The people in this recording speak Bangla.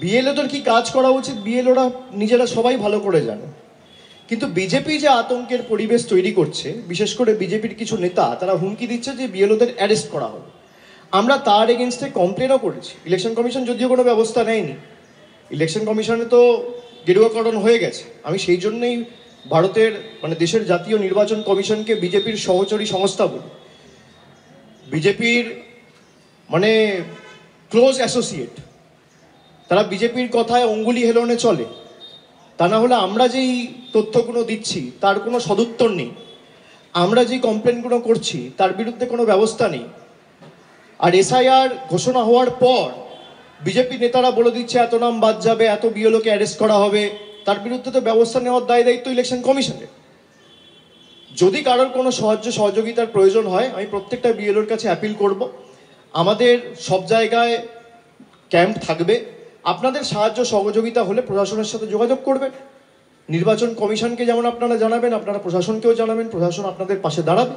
বিএলওদের কি কাজ করা উচিত বিএলওরা নিজেরা সবাই ভালো করে জানে, কিন্তু বিজেপি যে আতঙ্কের পরিবেশ তৈরি করছে, বিশেষ করে বিজেপির কিছু নেতা তারা হুমকি দিচ্ছে যে বিএলওদের অ্যারেস্ট করা হবে। আমরা তার এগেনস্টে কমপ্লেনও করেছি। ইলেকশন কমিশন যদিও কোনো ব্যবস্থা নেয়নি, ইলেকশন কমিশনে তো গেরুয়াকরণ হয়ে গেছে। আমি সেই জন্যই ভারতের দেশের জাতীয় নির্বাচন কমিশনকে বিজেপির সহচরী সংস্থা বলি। বিজেপির ক্লোজ অ্যাসোসিয়েট, তারা বিজেপির কথায় অঙ্গুলি হেলনে চলে। তা না হলে আমরা যেই তথ্যগুলো দিচ্ছি তার কোনো সদুত্তর নেই, আমরা যেই কমপ্লেনগুলো করছি তার বিরুদ্ধে কোনো ব্যবস্থা নেই। আর এসআইআর ঘোষণা হওয়ার পর বিজেপি নেতারা বলে দিচ্ছে এত নাম বাদ যাবে, এত বিএলওকে অ্যারেস্ট করা হবে, তার বিরুদ্ধে তো ব্যবস্থা নেওয়ার দায় দায়িত্ব ইলেকশন কমিশনের। যদি কারোর কোনো সাহায্য সহযোগিতার প্রয়োজন হয়, আমি প্রত্যেকটা বিএলওর কাছে অ্যাপিল করব, আমাদের সব জায়গায় ক্যাম্প থাকবে। আপনাদের সাহায্য সহযোগিতা হলে প্রশাসনের সাথে যোগাযোগ করবেন। নির্বাচন কমিশনকে যেমন আপনারা জানাবেন, আপনারা প্রশাসনকেও জানাবেন, প্রশাসন আপনাদের পাশে দাঁড়াবে।